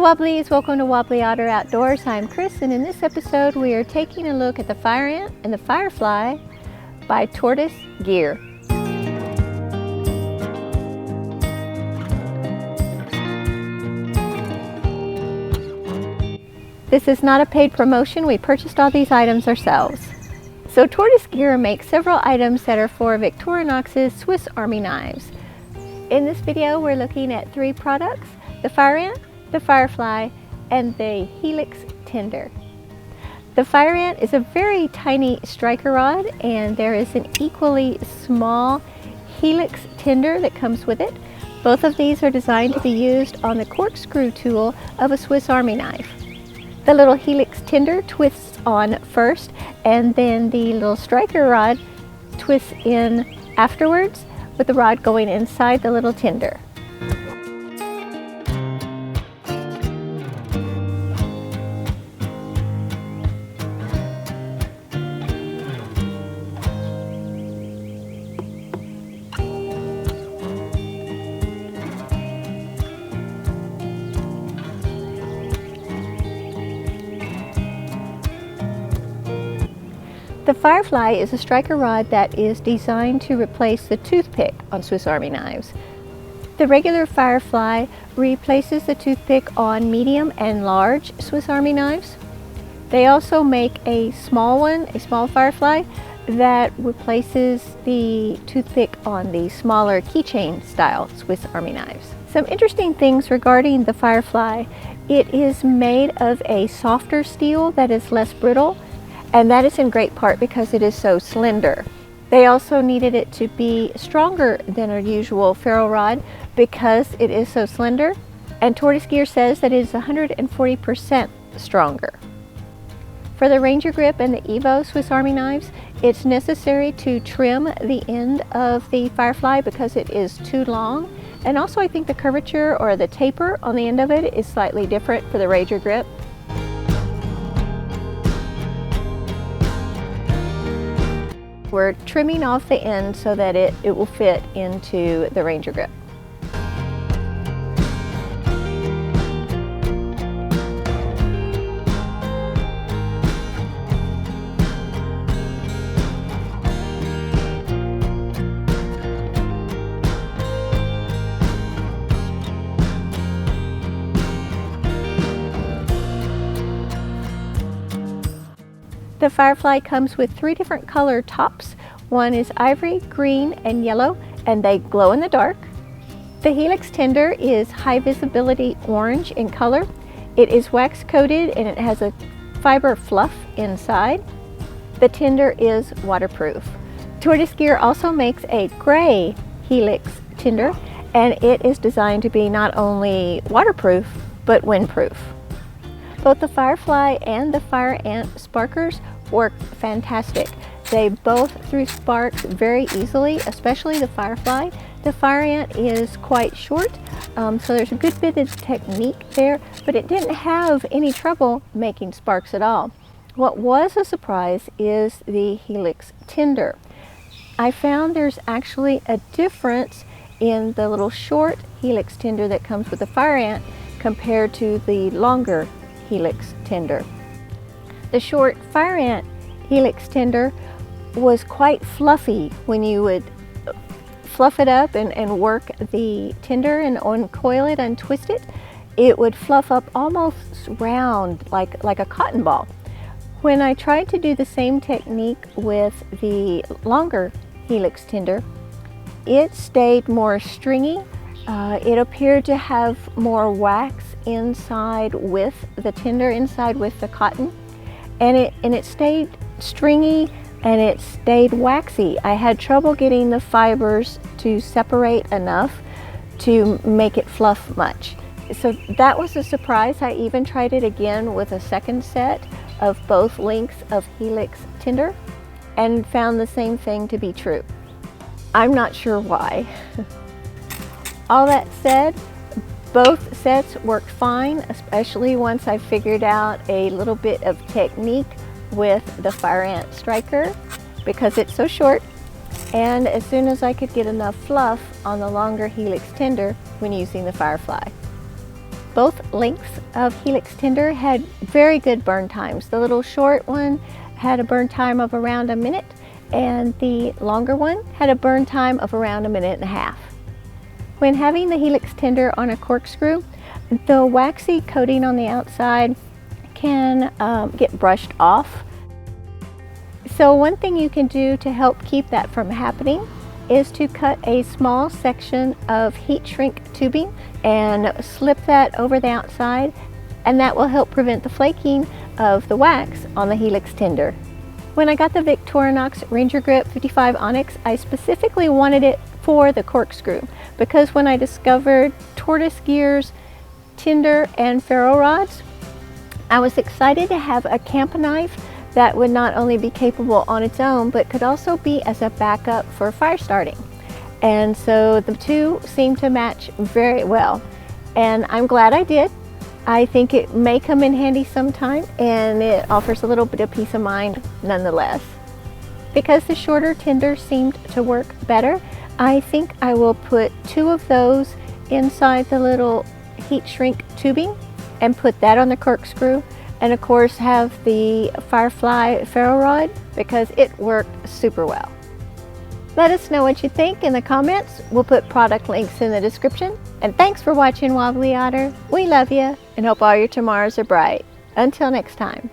Hello Wobblies, welcome to Wobbly Otter Outdoors. I'm Chris, and in this episode we are taking a look at the FireAnt and the Firefly by Tortoise Gear. This is not a paid promotion, we purchased all these items ourselves. So Tortoise Gear makes several items that are for Victorinox's Swiss Army knives. In this video we're looking at three products: the FireAnt, the Firefly, and the Helix Tinder. The FireAnt is a very tiny striker rod, and there is an equally small Helix Tinder that comes with it. Both of these are designed to be used on the corkscrew tool of a Swiss Army knife. The little Helix Tinder twists on first, and then the little striker rod twists in afterwards, with the rod going inside the little tinder. The Firefly is a striker rod that is designed to replace the toothpick on Swiss Army knives. The regular Firefly replaces the toothpick on medium and large Swiss Army knives. They also make a small one, a small Firefly, that replaces the toothpick on the smaller keychain style Swiss Army knives. Some interesting things regarding the Firefly: it is made of a softer steel that is less brittle, and that is in great part because it is so slender. They also needed it to be stronger than a usual ferrule rod because it is so slender, and Tortoise Gear says that it is 140% stronger. For the Ranger Grip and the Evo Swiss Army knives, it's necessary to trim the end of the Firefly because it is too long, and also I think the curvature or the taper on the end of it is slightly different for the Ranger Grip. We're trimming off the end so that it will fit into the Ranger Grip. The Firefly comes with three different color tops. One is ivory, green, and yellow, and they glow in the dark. The Helix Tinder is high visibility orange in color. It is wax coated and it has a fiber fluff inside. The Tinder is waterproof. Tortoise Gear also makes a gray Helix Tinder, and it is designed to be not only waterproof, but windproof. Both the Firefly and the FireAnt sparkers work fantastic. They both threw sparks very easily, especially the Firefly. The FireAnt is quite short, so there's a good bit of technique there, but it didn't have any trouble making sparks at all. What was a surprise is the Helix Tinder. I found there's actually a difference in the little short Helix Tinder that comes with the FireAnt compared to the longer Helix Tinder. The short FireAnt Helix Tinder was quite fluffy. When you would fluff it up and work the tinder and uncoil it and twist it, it would fluff up almost round like a cotton ball. When I tried to do the same technique with the longer Helix Tinder, it stayed more stringy. It appeared to have more wax inside with the tinder, inside with the cotton, and it stayed stringy and it stayed waxy. I had trouble getting the fibers to separate enough to make it fluff much. So that was a surprise. I even tried it again with a second set of both lengths of Helix Tinder and found the same thing to be true. I'm not sure why. All that said, both sets worked fine, especially once I figured out a little bit of technique with the FireAnt striker because it's so short, and as soon as I could get enough fluff on the longer Helix Tinder when using the Firefly. Both lengths of Helix Tinder had very good burn times. The little short one had a burn time of around a minute, and the longer one had a burn time of around a minute and a half. When having the Helix Tinder on a corkscrew, the waxy coating on the outside can get brushed off. So one thing you can do to help keep that from happening is to cut a small section of heat shrink tubing and slip that over the outside, and that will help prevent the flaking of the wax on the Helix Tinder. When I got the Victorinox Ranger Grip 55 Onyx, I specifically wanted it for the corkscrew because when I discovered Tortoise Gear's Tinder and ferro rods, I was excited to have a camp knife that would not only be capable on its own, but could also be as a backup for fire starting. And so the two seem to match very well. And I'm glad I did. I think it may come in handy sometime, and it offers a little bit of peace of mind nonetheless. Because the shorter Tinder seemed to work better, I think I will put 2 of those inside the little heat shrink tubing and put that on the corkscrew, and of course have the Firefly ferro rod because it worked super well. Let us know what you think in the comments. We'll put product links in the description. And thanks for watching, Wobbly Otter. We love you and hope all your tomorrows are bright. Until next time.